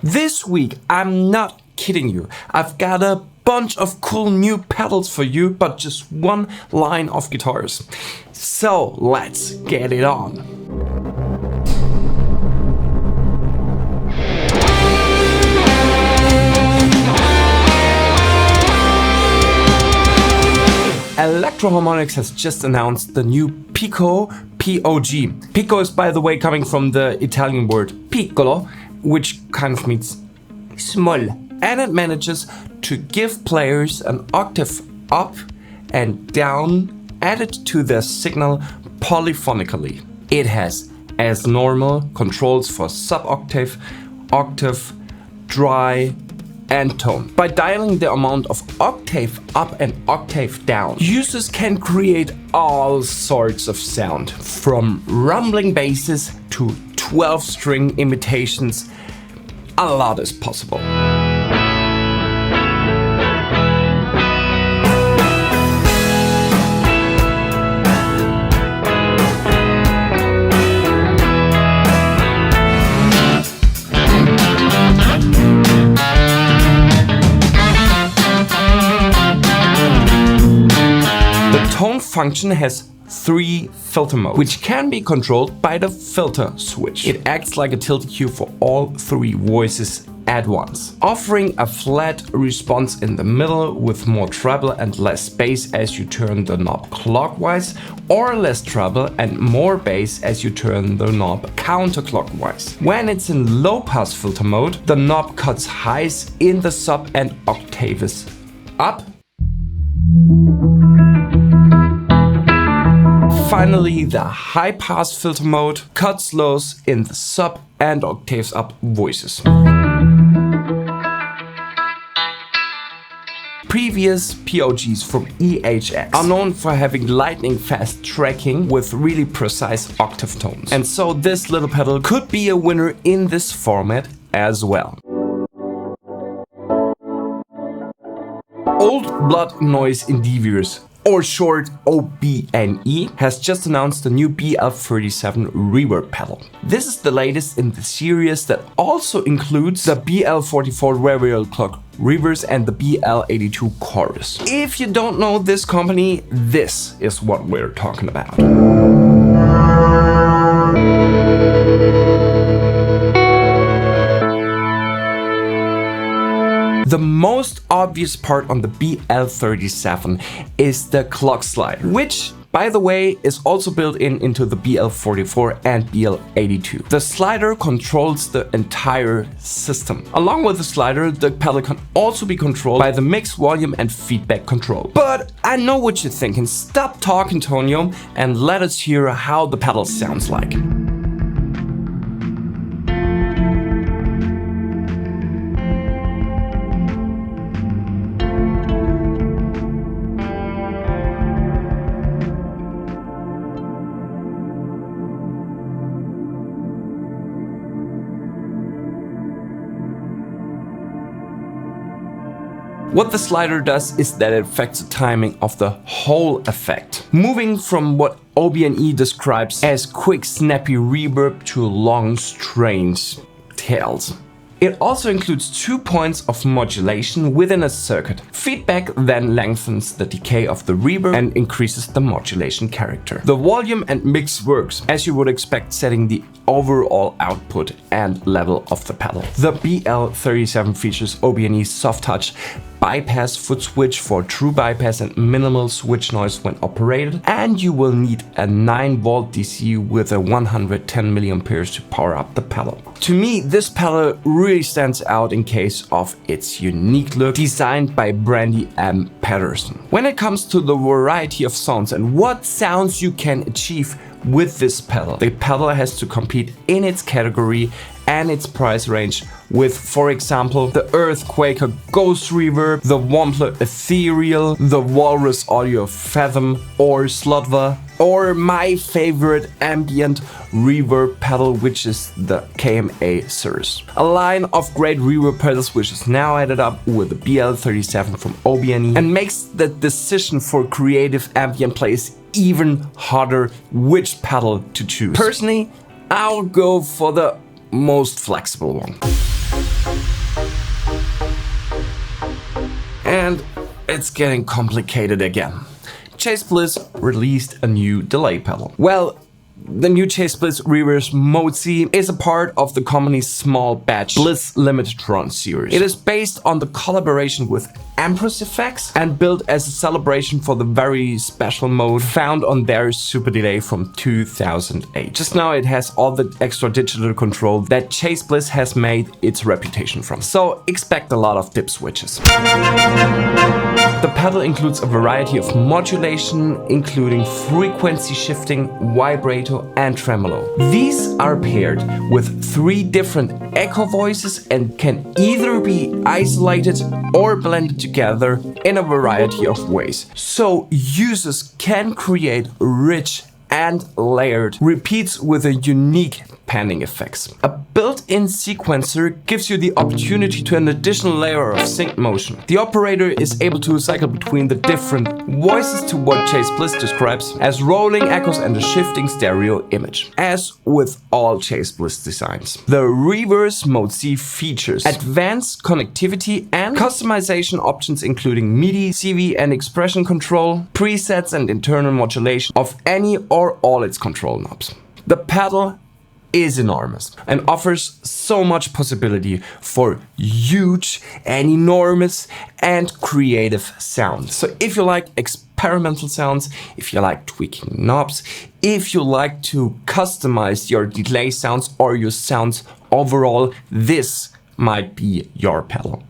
This week, I'm not kidding you, I've got a bunch of cool new pedals for you, but just one line of guitars. So let's get it on. Electro Harmonix has just announced the new Pico POG. Pico is, by the way, coming from the Italian word piccolo, which kind of means small. And it manages to give players an octave up and down added to their signal polyphonically. It has, as normal, controls for sub-octave, octave, dry, and tone. By dialing the amount of octave up and octave down, users can create all sorts of sound, from rumbling basses to 12-string imitations. A lot is possible. Tone function has 3 filter modes, which can be controlled by the filter switch. It acts like a tilt EQ for all 3 voices at once, offering a flat response in the middle with more treble and less bass as you turn the knob clockwise, or less treble and more bass as you turn the knob counterclockwise. When it's in low pass filter mode, the knob cuts highs in the sub and octaves up. Finally, the high-pass filter mode cuts lows in the sub and octaves up voices. Previous POGs from EHX are known for having lightning-fast tracking with really precise octave tones. And so this little pedal could be a winner in this format as well. Old Blood Noise Endeavors, or short OBNE, has just announced the new BL37 reverb pedal. This is the latest in the series that also includes the BL44 variable clock reverse and the BL82 chorus. If you don't know this company, this is what we're talking about. The most obvious part on the BL37 is the clock slider, which, by the way, is also built into the BL44 and BL82. The slider controls the entire system. Along with the slider, the pedal can also be controlled by the mix, volume and feedback control. But I know what you're thinking. Stop talking, Tonio, and let us hear how the pedal sounds like. What the slider does is that it affects the timing of the whole effect, moving from what OBNE describes as quick snappy reverb to long strange tails. It also includes 2 points of modulation within a circuit. Feedback then lengthens the decay of the reverb and increases the modulation character. The volume and mix works as you would expect, setting the overall output and level of the pedal. The BL37 features OBNE soft touch, bypass foot switch for true bypass and minimal switch noise when operated, and you will need a 9-volt DC with a 110 mA to power up the pedal. To me, this pedal really stands out in case of its unique look, designed by Brandy M. Patterson. When it comes to the variety of sounds and what sounds you can achieve with this pedal, the pedal has to compete in its category and its price range with, for example, the Earthquaker Ghost Reverb, the Wampler Ethereal, the Walrus Audio Fathom or Slotva, or my favorite ambient reverb pedal, which is the KMA Cirrus. A line of great reverb pedals which is now added up with the BL37 from OBNE and makes the decision for creative ambient plays even harder which pedal to choose. Personally, I'll go for the most flexible one. And it's getting complicated again. Chase Bliss released a new delay pedal. Well, the new Chase Bliss Reverse Mode C is a part of the company's small batch Bliss Limited series. It is based on the collaboration with Empress Effects and built as a celebration for the very special mode found on their Super Delay from 2008. Just now it has all the extra digital control that Chase Bliss has made its reputation from. So expect a lot of dip switches. The pedal includes a variety of modulation, including frequency shifting, vibrato, and tremolo. These are paired with 3 different echo voices and can either be isolated or blended together in a variety of ways. So users can create rich and layered repeats with a unique panning effects. A built-in sequencer gives you the opportunity to an additional layer of sync motion. The operator is able to cycle between the different voices to what Chase Bliss describes as rolling echoes and a shifting stereo image. As with all Chase Bliss designs, the Reverse Mode C features advanced connectivity and customization options including MIDI, CV and expression control, presets and internal modulation of any or all its control knobs. The pedal is enormous and offers so much possibility for huge and enormous and creative sounds. So if you like experimental sounds, if you like tweaking knobs, if you like to customize your delay sounds or your sounds overall, this might be your pedal.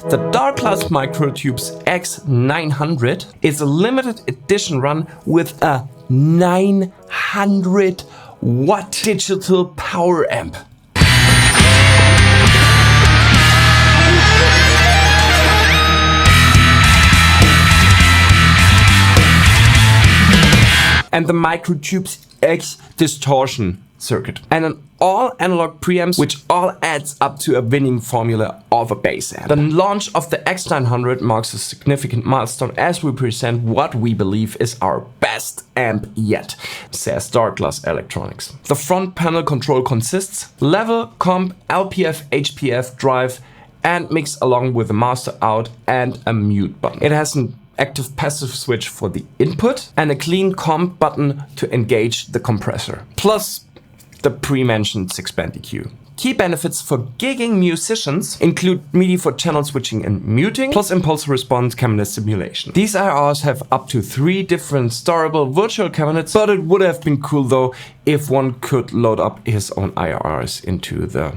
The Darkglass Microtubes X900 is a limited edition run with a 900 watt digital power amp. And the Microtubes X distortion circuit and an all analog preamps, which all adds up to a winning formula of a bass amp. The launch of the X900 marks a significant milestone as we present what we believe is our best amp yet, says Darkglass Electronics. The front panel control consists level, comp, LPF, HPF, drive and mix along with a master out and a mute button. It has an active passive switch for the input and a clean comp button to engage the compressor. Plus the pre-mentioned 6-band EQ. Key benefits for gigging musicians include MIDI for channel switching and muting, plus impulse response cabinet simulation. These IRs have up to 3 different starable virtual cabinets, but it would have been cool though if one could load up his own IRs into the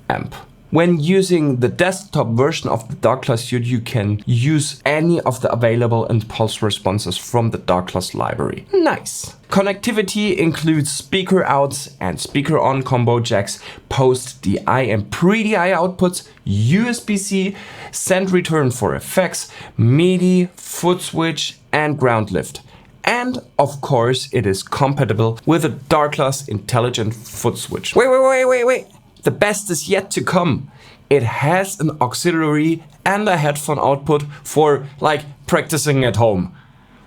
amp. When using the desktop version of the Darkglass Suite, you can use any of the available impulse responses from the Darkglass library. Nice! Connectivity includes speaker outs and speaker on combo jacks, post DI and pre-DI outputs, USB-C, send return for effects, MIDI, foot switch and ground lift. And of course it is compatible with a Darkglass intelligent foot switch. Wait. The best is yet to come. It has an auxiliary and a headphone output for like practicing at home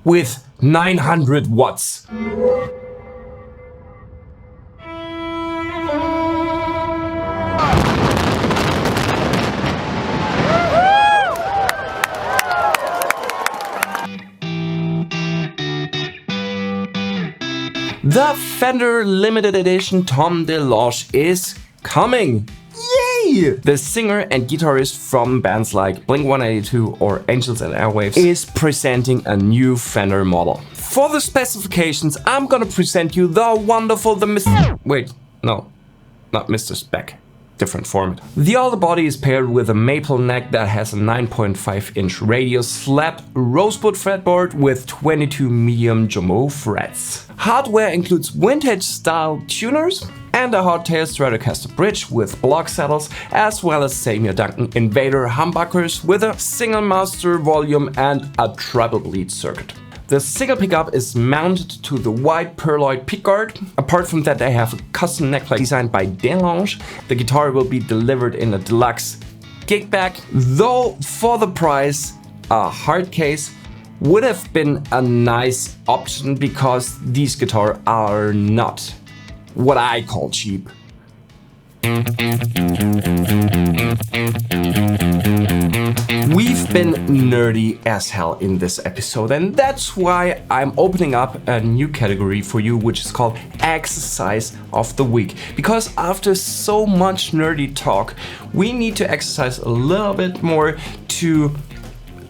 with 900 watts. The Fender limited edition Tom DeLonge is coming! Yay! The singer and guitarist from bands like Blink-182 or Angels and Airwaves is presenting a new Fender model. For the specifications, I'm gonna present you the wonderful, wait, no, not Mr. Spec. Different format. The other body is paired with a maple neck that has a 9.5-inch radius slapped rosewood fretboard with 22 medium jumbo frets. Hardware includes vintage-style tuners and a hardtail Stratocaster bridge with block saddles, as well as Samuel Duncan Invader humbuckers with a single master volume and a treble bleed circuit. The single pickup is mounted to the white pearloid pickguard. Apart from that, they have a custom neckplate designed by DeLonge. The guitar will be delivered in a deluxe gig bag, though for the price, a hard case would have been a nice option because these guitars are not what I call cheap. We've been nerdy as hell in this episode, and that's why I'm opening up a new category for you, which is called Exercise of the Week. Because after so much nerdy talk, we need to exercise a little bit more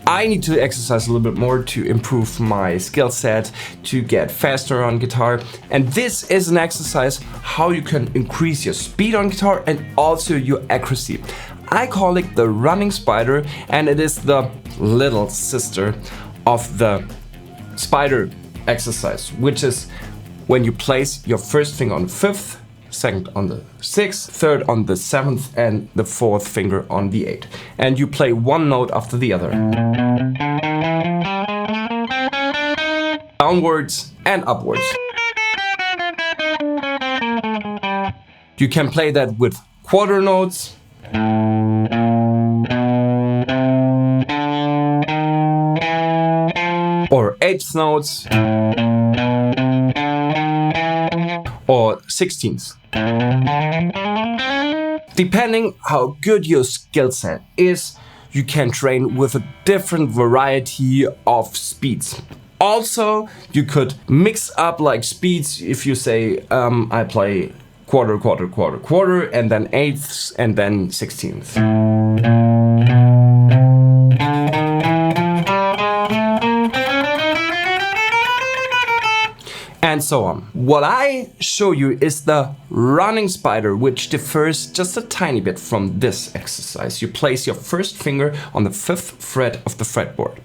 I need to exercise a little bit more to improve my skill set, to get faster on guitar. And this is an exercise how you can increase your speed on guitar and also your accuracy. I call it the running spider, and it is the little sister of the spider exercise, which is when you place your first finger on the 5th, second on the 6th, third on the 7th, and the 4th finger on the 8th. And you play one note after the other. Downwards and upwards. You can play that with quarter notes, or eighth notes, or 16ths. Depending how good your skill set is, you can train with a different variety of speeds. Also, you could mix up like speeds if you say, I play quarter, quarter, quarter, quarter, and then eighths, and then 16ths. And so on. What I show you is the running spider, which differs just a tiny bit from this exercise. You place your first finger on the 5th fret of the fretboard,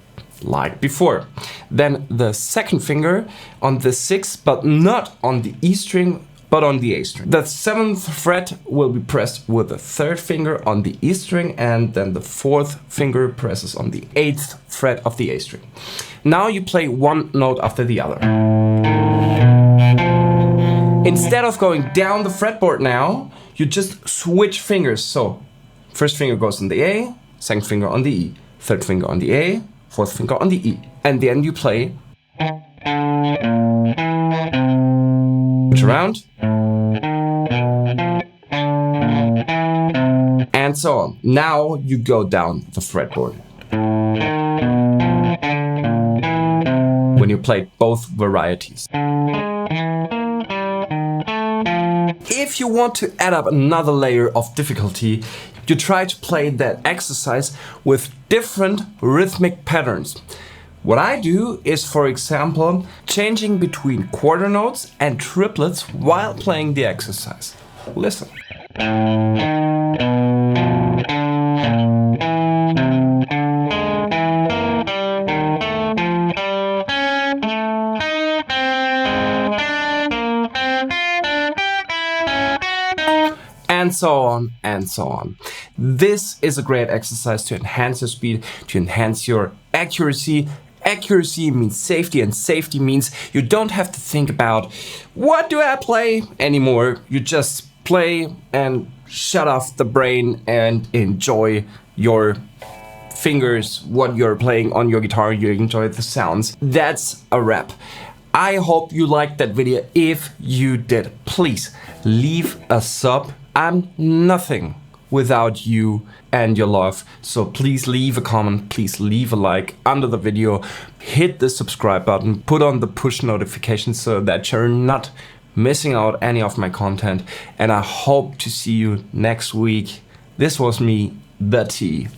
like before. Then the second finger on the 6th, but not on the E string, but on the A string. The 7th fret will be pressed with the 3rd finger on the E string, and then the 4th finger presses on the 8th fret of the A string. Now you play one note after the other. Instead of going down the fretboard now, you just switch fingers. So first finger goes on the A, second finger on the E, third finger on the A, fourth finger on the E. And then you play switch around, and so on. Now you go down the fretboard. When you play both varieties. If you want to add up another layer of difficulty, you try to play that exercise with different rhythmic patterns. What I do is, for example, changing between quarter notes and triplets while playing the exercise. Listen. And so on and so on. This is a great exercise to enhance your speed, to enhance your accuracy. Accuracy means safety, and safety means you don't have to think about what do I play anymore. You just play and shut off the brain and enjoy your fingers, what you're playing on your guitar. You enjoy the sounds. That's a wrap. I hope you liked that video. If you did, please leave a sub. I'm nothing without you and your love. So please leave a comment, please leave a like under the video, hit the subscribe button, put on the push notifications so that you're not missing out any of my content. And I hope to see you next week. This was me, the T.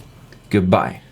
Goodbye.